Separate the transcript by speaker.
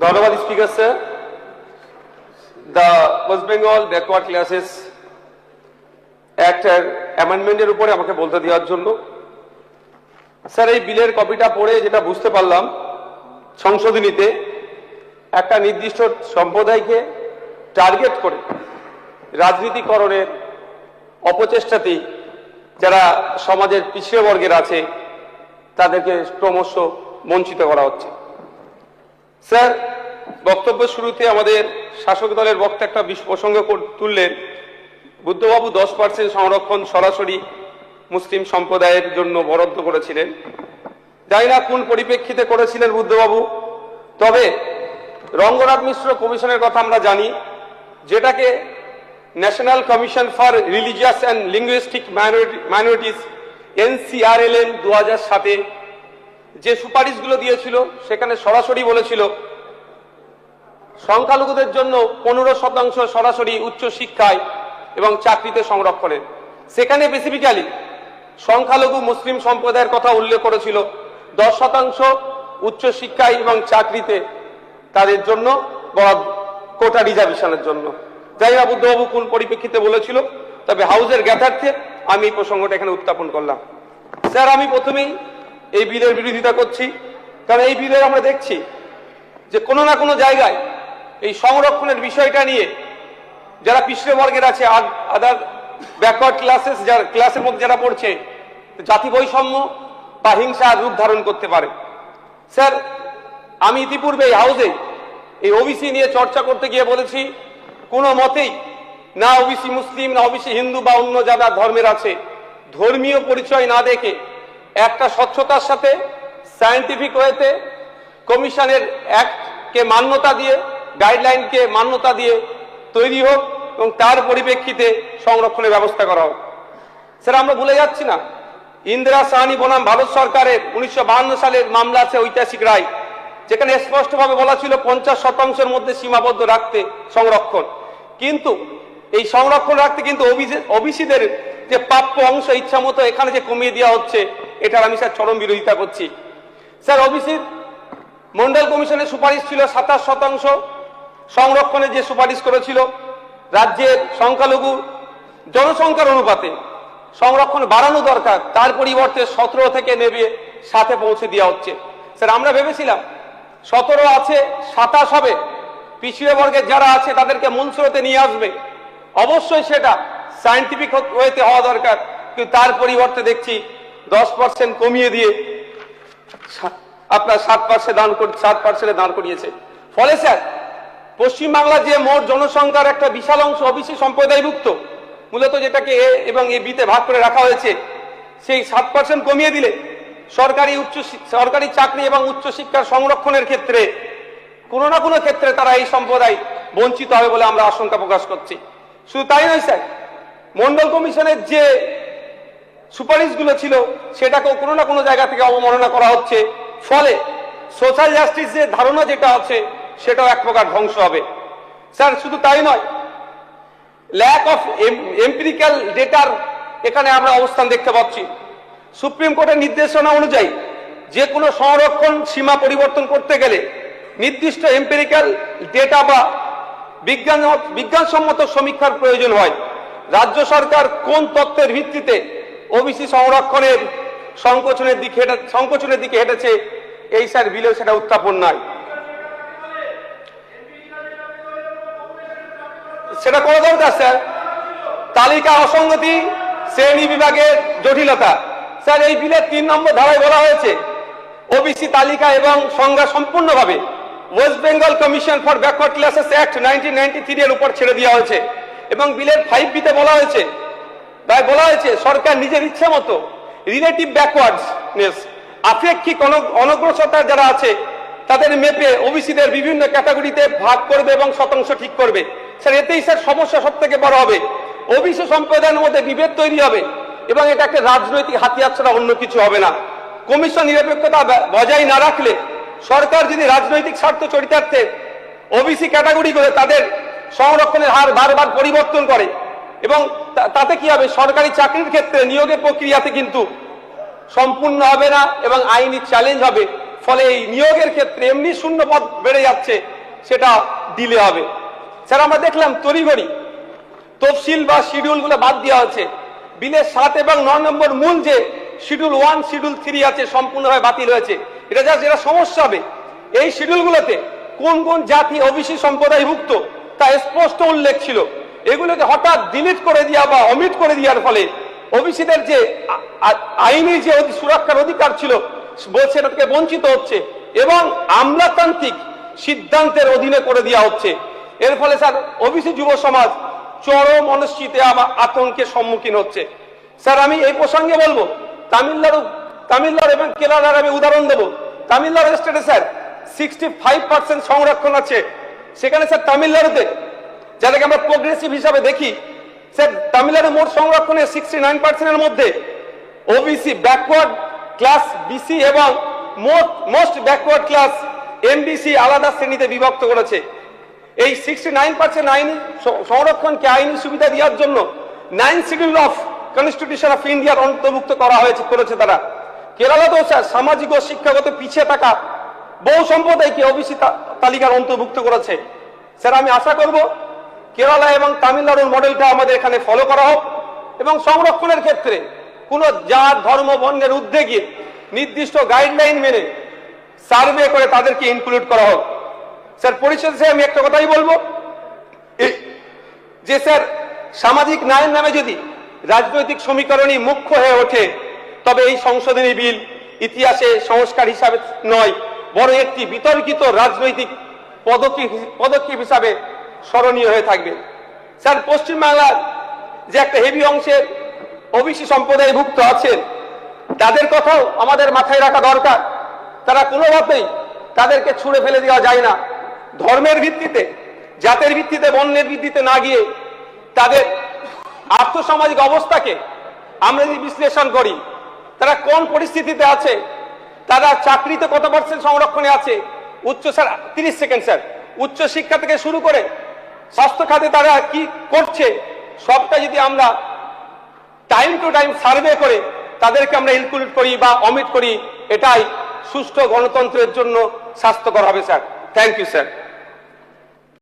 Speaker 1: ধন্যবাদ speaker sir. The west Bengal backward classes অ্যাক্টের অ্যামেন্ডমেন্টের উপরে আমাকে বলতে দেওয়ার জন্য। স্যার, এই বিলের কপিটা পড়ে যেটা বুঝতে পারলাম, সংশোধনীতে একটা নির্দিষ্ট সম্প্রদায়কে টার্গেট করে রাজনীতিকরণের অপচেষ্টাতেই যারা সমাজের পিছিয়ে বর্গের আছে তাদেরকে ক্রমশ বঞ্চিত করা হচ্ছে। স্যার, বক্তব্যের শুরুতে আমাদের শাসক দলের বক্তা একটা প্রসঙ্গ তুললেন, বুদ্ধবাবু 10% সংরক্ষণ সরাসরি মুসলিম সম্প্রদায়ের জন্য বরাদ্দ করেছিলেন। জানি না কোন পরিপ্রেক্ষিতে করেছিলেন বুদ্ধবাবু, তবে রঙ্গনাথ মিশ্র কমিশনের কথা আমরা জানি, যেটাকে national commission for religious and linguistic minorities NCRLM 2007 যে সুপারিশগুলো দিয়েছিল সেখানে সরাসরি বলেছিল সংখ্যালঘুদের জন্য 15% সরাসরি উচ্চ শিক্ষায় এবং চাকরিতে সংরক্ষণের। সেখানে স্পেসিফিক্যালি সংখ্যালঘু মুসলিম সম্প্রদায়ের কথা উল্লেখ করেছিল 10% উচ্চ শিক্ষায় এবং চাকরিতে তাদের জন্য কোটা রিজার্ভেশনের জন্য। জানি না বুদ্ধবাবু কোন পরিপ্রেক্ষিতে বলেছিল, তবে হাউসের জ্ঞাতার্থে আমি এই প্রসঙ্গটা এখানে উত্থাপন করলাম। স্যার, আমি প্রথমেই এই বিলের বিরোধিতা করছি, কারণ এই বিলে আমরা দেখছি যে কোনো না কোনো জায়গায় এই সংরক্ষণের বিষয়টা নিয়ে যারা পিছিয়ে বর্গের আছে, আদার ব্যাকওয়ার্ড ক্লাসেস ক্লাসের মধ্যে যারা পড়ছে, জাতি বৈষম্য বা হিংসার রূপ ধারণ করতে পারে। স্যার, আমি ইতিপূর্বে এই হাউসে এই ওবিসি নিয়ে চর্চা করতে গিয়ে বলেছি, কোনো মতেই না ওবিসি মুসলিম, না ওবিসি হিন্দু বা অন্য যারা ধর্মের আছে, ধর্মীয় পরিচয় না দেখে একটা স্বচ্ছতার সাথে সায়েন্টিফিক ওয়েতে কমিশনের অ্যাক্টকে মান্যতা দিয়ে, গাইডলাইনকে মান্যতা দিয়ে তৈরি হোক এবং তার পরিপ্রেক্ষিতে সংরক্ষণের ব্যবস্থা করা হোক। স্যার, আমরা ভুলে যাচ্ছি না, ইন্দিরা সাহানি বনাম ভারত সরকারের 1952 সালের মামলা আছে, ঐতিহাসিক রায়, যেখানে স্পষ্টভাবে বলা ছিল 50% মধ্যে সীমাবদ্ধ রাখতে সংরক্ষণ। কিন্তু এই সংরক্ষণ রাখতে কিন্তু ওবিসিদের যে প্রাপ্য অংশ ইচ্ছা মতো এখানে যে কমিয়ে দেওয়া হচ্ছে, এটার আমি স্যার চরম বিরোধিতা করছি। স্যার, ওবিসির মন্ডল কমিশনের সুপারিশ ছিল 27% সংরক্ষণে, যে সুপারিশ করেছিল রাজ্যের সংখ্যালঘু জনসংখ্যার অনুপাতে সংরক্ষণ বাড়ানো দরকার, তার পরিবর্তে 17 থেকে নেবে 7-এ পৌঁছে দেওয়া হচ্ছে। স্যার, আমরা ভেবেছিলাম 17 আছে, 27 হবে, পিছিয়ে বর্গের যারা আছে তাদেরকে মূল স্রোতে নিয়ে আসবে। অবশ্যই সেটা সায়েন্টিফিক ওয়েতে হওয়া দরকার, কিন্তু তার পরিবর্তে দেখছি 10% কমিয়ে দিয়ে আপনার 7% দাঁড় করিয়েছে। ফলে স্যার, পশ্চিমবাংলার যে মোট জনসংখ্যার একটা বিশাল অংশ ওবিসি সম্প্রদায়ভুক্ত, মূলত যেটাকে এ এবং এ বিতে ভাগ করে রাখা হয়েছে, সেই 7% কমিয়ে দিলে সরকারি চাকরি এবং উচ্চশিক্ষার সংরক্ষণের ক্ষেত্রে কোনো না কোনো ক্ষেত্রে তারা এই সম্প্রদায় বঞ্চিত হবে বলে আমরা আশঙ্কা প্রকাশ করছি। শুধু তাই নয় স্যার, মন্ডল কমিশনের যে সুপারিশগুলো ছিল সেটাকেও কোনো না কোনো জায়গা থেকে অবমাননা করা হচ্ছে। ফলে সোশ্যাল জাস্টিস যে ধারণা যেটা আছে সেটাও এক প্রকার ধ্বংস হবে। স্যার, শুধু তাই নয়, ল্যাক অফ এম্পিরিক্যাল ডেটার এখানে আমরা অবস্থান দেখতে পাচ্ছি। সুপ্রিম কোর্টের নির্দেশনা অনুযায়ী যে কোনো সংরক্ষণ সীমা পরিবর্তন করতে গেলে নির্দিষ্ট এম্পিরিক্যাল ডেটা বা বিজ্ঞানসম্মত সমীক্ষার প্রয়োজন হয়। রাজ্য সরকার কোন তথ্যের ভিত্তিতে ওবিসি সংরক্ষণের সংকোচনের দিকে হেঁটেছে, এই স্যার বিলে সেটা উত্থাপন নয়। সেটা করা দরকার স্যার। তালিকা অসঙ্গতি, শ্রেণী বিভাগের জটিলতা। স্যার, এই বিলের 3 নম্বর ধারায় বলা হয়েছে ওবিসি তালিকা এবং সংজ্ঞা সম্পূর্ণভাবে West Bengal commission for backward classes act 1993 এর উপর ছেড়ে দেওয়া হয়েছে। এবং বিলের 5B-তে বলা হয়েছে সরকার নিজের ইচ্ছা মতো রিলেটিভ ব্যাকওয়ার্ডনেস, আপেক্ষিক অনগ্রসরতা যারা আছে তাদের মেপে ওবিসিদের বিভিন্ন ক্যাটাগরিতে ভাগ করবে এবং শতাংশ ঠিক করবে। স্যার, এতেই স্যার সমস্যা সব থেকে বড় হবে। ওবিসি সম্প্রদায়ের মধ্যে বিভেদ তৈরি হবে এবং এটা একটা রাজনৈতিক হাতিয়ার ছাড়া অন্য কিছু হবে না। কমিশন নিরপেক্ষতা বজায় না রাখলে, সরকার যদি রাজনৈতিক স্বার্থ চরিতার্থে ওবিসি ক্যাটাগরি করে তাদের সংরক্ষণের হার বারবার পরিবর্তন করে, এবং তাতে কি হবে, সরকারি চাকরির ক্ষেত্রে নিয়োগের প্রক্রিয়াতে কিন্তু সম্পূর্ণ হবে না এবং আইনি চ্যালেঞ্জ হবে। ফলে এই নিয়োগের ক্ষেত্রে এমনি শূন্য পদ বেড়ে যাচ্ছে, সেটা ডিলে হবে। স্যার আমরা দেখলাম তড়িঘড়ি তফসিল বা শিডিউল গুলো বাদ দেওয়া হচ্ছে। বিলের 7 এবং 9 নম্বর মূল যে শিডিউল 1 শিডিউল 3 আছে সম্পূর্ণভাবে বাতিল হয়েছে। এটা যেটা সমস্যা হবে, এই শিডিউলগুলোতে কোন কোন জাতি ওবিসি সম্প্রদায়ভুক্ত তা স্পষ্ট উল্লেখ ছিল। এগুলোকে হঠাৎ ডিলিট করে দেওয়া বা অমিট করে দেওয়ার ফলে ওবিসিদের যে আইনি যে সুরক্ষার অধিকার ছিল বলছে এটাকে বঞ্চিত হচ্ছে এবং আমলাতান্ত্রিক সিদ্ধান্তের অধীনে করে দেওয়া হচ্ছে। এর ফলে স্যার ওবিসি যুব সমাজ চরম অনিশ্চিতে আতঙ্কের সম্মুখীন হচ্ছে। স্যার আমি এই প্রসঙ্গে বলবো, তামিলনাড়ু এবং কেরালার আমি উদাহরণ দেবো। তামিলনাড়ু স্টেটে স্যার 65% সংরক্ষণ আছে। সেখানে স্যার তামিলনাড়ুতে যাদেরকে আমরা প্রোগ্রেসিভ হিসাবে দেখি, স্যার তামিলনাড়ু মোট সংরক্ষণের 69% মধ্যে ওবিসি ব্যাকওয়ার্ড ক্লাস বিসি এবং মোস্ট ব্যাকওয়ার্ড ক্লাস এমবিসি আলাদা শ্রেণীতে বিভক্ত করেছে। এই 69% আইনি সংরক্ষণকে আইনি সুবিধা দেওয়ার জন্য 9 শিডিউল অফ কনস্টিটিউশন অফ ইন্ডিয়ার অন্তর্ভুক্ত করা করেছে তারা। কেরালাতেও স্যার সামাজিক ও শিক্ষাগত পিছিয়ে থাকা বহু সম্প্রদায়কে ওবিসি তালিকার অন্তর্ভুক্ত করেছে। স্যার আমি আশা করব কেরালা এবং তামিলনাড়ুর মডেলটা আমাদের এখানে ফলো করা হোক এবং সংরক্ষণের ক্ষেত্রে কোনো জাত ধর্ম বর্ণের ঊর্ধ্বে গিয়ে নির্দিষ্ট গাইডলাইন মেনে সার্ভে করে তাদেরকে ইনক্লুড করা হোক। স্যার পরিশেষে আমি একটা কথাই বলবো যে স্যার সামাজিক ন্যায়ের নামে যদি রাজনৈতিক সমীকরণই মুখ্য হয়ে ওঠে তবে এই সংশোধনী বিল ইতিহাসে সংস্কার হিসাবে নয়, বরং একটি বিতর্কিত রাজনৈতিক পদক্ষেপ হিসাবে স্মরণীয় হয়ে থাকবে। স্যার পশ্চিমবাংলার যে একটা হেভি অংশের ওবিসি সম্প্রদায়ভুক্ত আছেন তাদের কথাও আমাদের মাথায় রাখা দরকার। তারা কোনোভাবেই তাদেরকে ছুঁড়ে ফেলে দেওয়া যায় না। ধর্মের ভিত্তিতে, জাতের ভিত্তিতে, বর্ণের ভিত্তিতে না গিয়ে তাদের আর্থসামাজিক অবস্থাকে আমরা যদি বিশ্লেষণ করি, তারা কোন পরিস্থিতিতে আছে, তারা চাকরিতে কত % সংরক্ষণে আছে, স্যার 30 সেকেন্ড স্যার, উচ্চ শিক্ষা থেকে শুরু করে স্বাস্থ্য খাতে তারা কি করছে, সবটা যদি আমরা টাইম টু টাইম সার্ভে করে তাদেরকে আমরা ইনক্লুড করি বা অমিট করি, এটাই সুষ্ঠু গণতন্ত্রের জন্য স্বাস্থ্যকর হবে স্যার। Thank you sir.